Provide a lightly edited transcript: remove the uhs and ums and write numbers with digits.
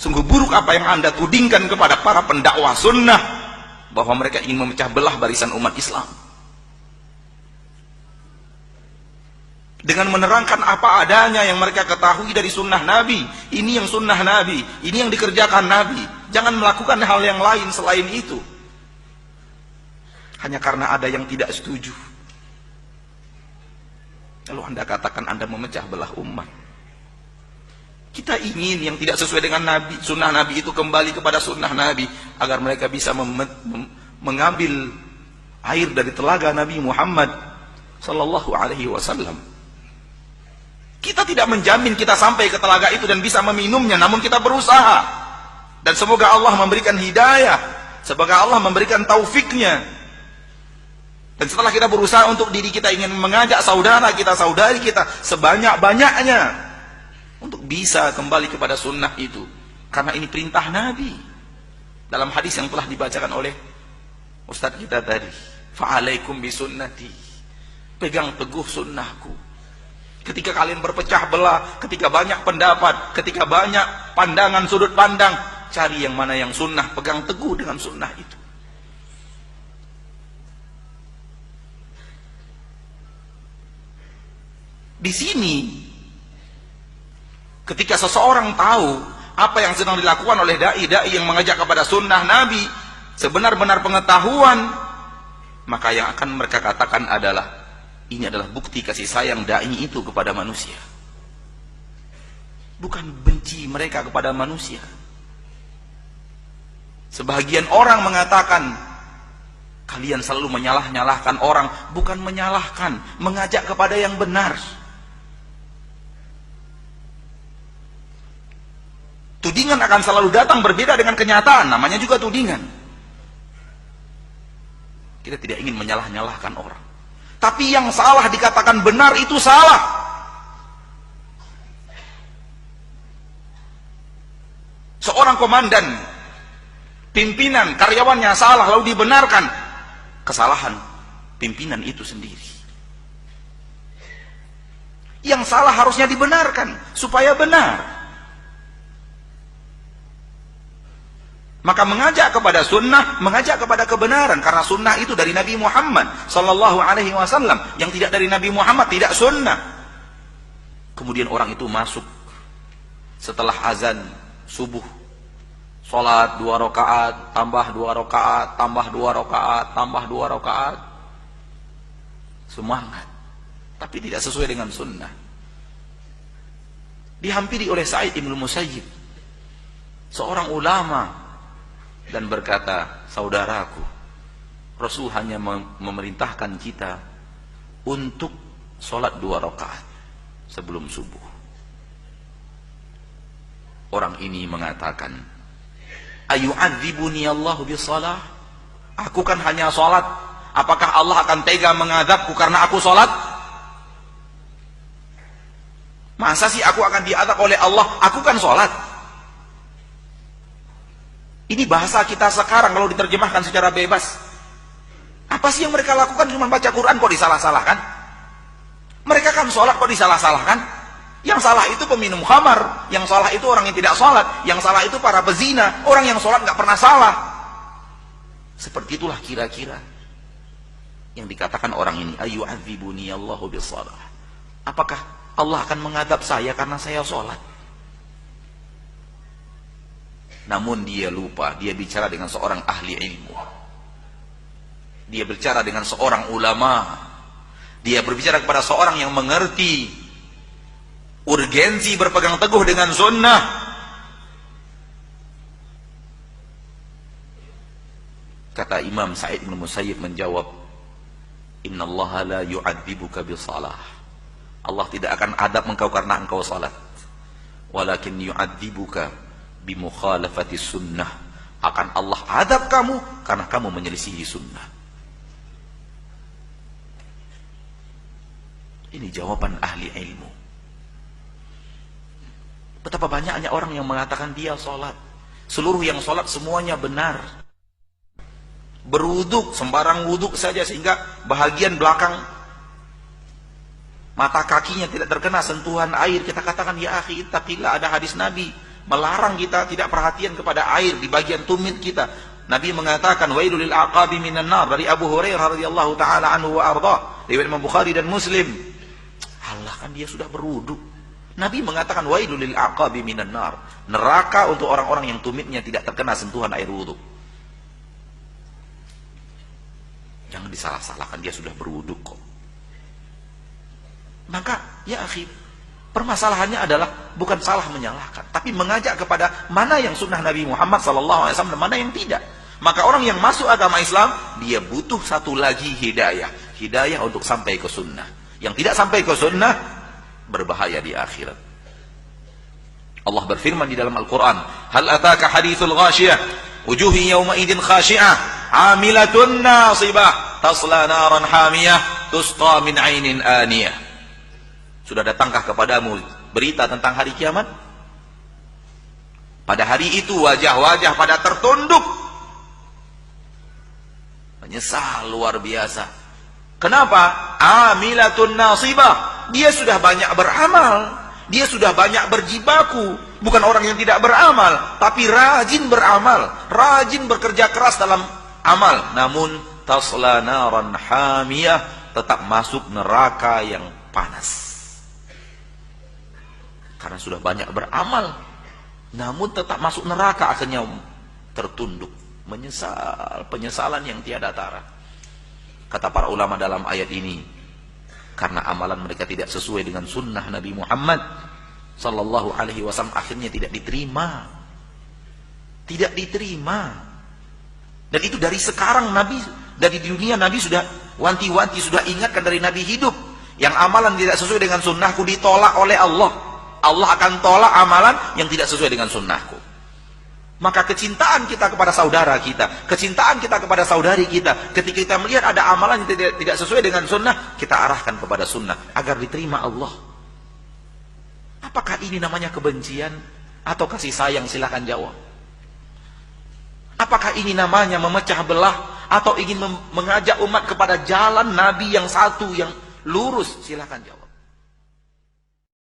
Sungguh buruk apa yang Anda tudingkan kepada para pendakwah sunnah, bahwa mereka ingin memecah belah barisan umat Islam. Dengan menerangkan apa adanya yang mereka ketahui dari sunnah Nabi. Ini yang sunnah Nabi, ini yang dikerjakan Nabi. Jangan melakukan hal yang lain selain itu. Hanya karena ada yang tidak setuju, lalu Anda katakan Anda memecah belah umat. Kita ingin yang tidak sesuai dengan Nabi, sunnah Nabi itu kembali kepada sunnah Nabi, agar mereka bisa mengambil air dari telaga Nabi Muhammad sallallahu alaihi wasallam. Kita tidak menjamin kita sampai ke telaga itu dan bisa meminumnya, namun kita berusaha. Dan semoga Allah memberikan hidayah, semoga Allah memberikan taufiknya. Dan setelah kita berusaha untuk diri kita, ingin mengajak saudara kita, saudari kita sebanyak-banyaknya untuk bisa kembali kepada sunnah itu, karena ini perintah Nabi dalam hadis yang telah dibacakan oleh Ustadz kita tadi. Fa'alaikum bisunnati, pegang teguh sunnahku. Ketika kalian berpecah belah, ketika banyak pendapat, ketika banyak pandangan, sudut pandang, cari yang mana yang sunnah, pegang teguh dengan sunnah itu. Di sini, ketika seseorang tahu apa yang sedang dilakukan oleh dai-dai yang mengajak kepada sunnah Nabi, sebenar-benar pengetahuan, maka yang akan mereka katakan adalah, ini adalah bukti kasih sayang dai itu kepada manusia. Bukan benci mereka kepada manusia. Sebagian orang mengatakan, kalian selalu menyalah-nyalahkan orang. Bukan menyalahkan, mengajak kepada yang benar. Tudingan akan selalu datang berbeda dengan kenyataan, namanya juga tudingan. Kita tidak ingin menyalah-nyalahkan orang. Tapi yang salah dikatakan benar itu salah. Seorang komandan, pimpinan, karyawannya salah lalu dibenarkan, kesalahan pimpinan itu sendiri. Yang salah harusnya dibenarkan supaya benar. Maka mengajak kepada sunnah, mengajak kepada kebenaran, karena sunnah itu dari Nabi Muhammad sallallahu alaihi wasallam. Yang tidak dari Nabi Muhammad tidak sunnah. Kemudian orang itu masuk setelah azan subuh, sholat 2 rakaat, tambah 2 rakaat, tambah 2 rakaat, tambah 2 rakaat. Semangat, tapi tidak sesuai dengan sunnah. Dihampiri oleh Sa'id ibn Musayyib, seorang ulama, dan berkata, saudaraku, Rasul hanya memerintahkan kita untuk sholat 2 rakaat sebelum subuh. Orang ini mengatakan, ayu'adzibuni Allahu bisalah? Aku kan hanya sholat, apakah Allah akan tega mengadabku karena aku sholat? Masa sih aku akan diadab oleh Allah? Aku kan sholat. Ini bahasa kita sekarang kalau diterjemahkan secara bebas. Apa sih yang mereka lakukan? Cuma baca Quran kok disalah-salahkan? Mereka kan sholat kok disalah-salahkan? Yang salah itu peminum khamar, yang salah itu orang yang tidak sholat, yang salah itu para pezina, orang yang sholat nggak pernah salah. Seperti itulah kira-kira yang dikatakan orang ini. Ayu'adzibuni Allahu bisalah. Apakah Allah akan mengadab saya karena saya sholat? Namun dia lupa, dia bicara dengan seorang ahli ilmu. Dia bicara dengan seorang ulama. Dia berbicara kepada seorang yang mengerti urgensi berpegang teguh dengan sunnah. Kata Imam Sa'id bin Musayyib menjawab, innallaha la yu'adzibuka bisalah. Allah tidak akan adab engkau karena engkau salat. Walakin yu'adzibuka bimukhalafati sunnah. Akan Allah adab kamu karena kamu menyelisihi sunnah. Ini jawaban ahli ilmu. Betapa banyaknya orang yang mengatakan dia sholat, seluruh yang sholat semuanya benar, berwuduk sembarang wuduk saja, sehingga bahagian belakang mata kakinya tidak terkena sentuhan air. Kita katakan, ya akhi, ittaqillah, ada hadis Nabi, melarang kita tidak perhatian kepada air di bagian tumit kita. Nabi mengatakan wailul lil aqabi minan nar, dari Abu Hurairah radhiyallahu taala anhu wa arda, riwayat Imam Bukhari dan Muslim. Allah, kan dia sudah berwudu. Nabi mengatakan wailul lil aqabi minan nar, neraka untuk orang-orang yang tumitnya tidak terkena sentuhan air wudu. Jangan disalah-salahkan, dia sudah berwudu kok. Maka ya akhi, permasalahannya adalah bukan salah menyalahkan, tapi mengajak kepada mana yang sunnah Nabi Muhammad SAW dan mana yang tidak. Maka orang yang masuk agama Islam, dia butuh satu lagi hidayah. Hidayah untuk sampai ke sunnah. Yang tidak sampai ke sunnah, berbahaya di akhirat. Allah berfirman di dalam Al-Quran, hal ataka hadithul ghashiyah, wujuhi yawma idin khashi'ah, amilatun nasibah, tasla naran hamiyah, tusqa min ainin aniyah. Sudah datangkah kepadamu berita tentang hari kiamat? Pada hari itu wajah-wajah pada tertunduk, menyesal luar biasa. Kenapa? Amilatun nasibah. Dia sudah banyak beramal, dia sudah banyak berjibaku. Bukan orang yang tidak beramal, tapi rajin beramal, rajin bekerja keras dalam amal. Namun tasla naran hamiyah, tetap masuk neraka yang panas. Karena sudah banyak beramal, namun tetap masuk neraka, akhirnya tertunduk, menyesal, penyesalan yang tiada tara. Kata para ulama dalam ayat ini, karena amalan mereka tidak sesuai dengan sunnah Nabi Muhammad sallallahu alaihi wasallam, akhirnya tidak diterima. Tidak diterima. Dan itu dari sekarang Nabi, dari dunia Nabi sudah wanti-wanti, sudah ingatkan dari Nabi hidup. Yang amalan tidak sesuai dengan sunnahku ditolak oleh Allah. Allah akan tolak amalan yang tidak sesuai dengan sunnahku. Maka kecintaan kita kepada saudara kita, kecintaan kita kepada saudari kita, ketika kita melihat ada amalan yang tidak sesuai dengan sunnah, kita arahkan kepada sunnah agar diterima Allah. Apakah ini namanya kebencian atau kasih sayang? Silakan jawab. Apakah ini namanya memecah belah atau ingin mengajak umat kepada jalan Nabi yang satu, yang lurus? Silakan jawab.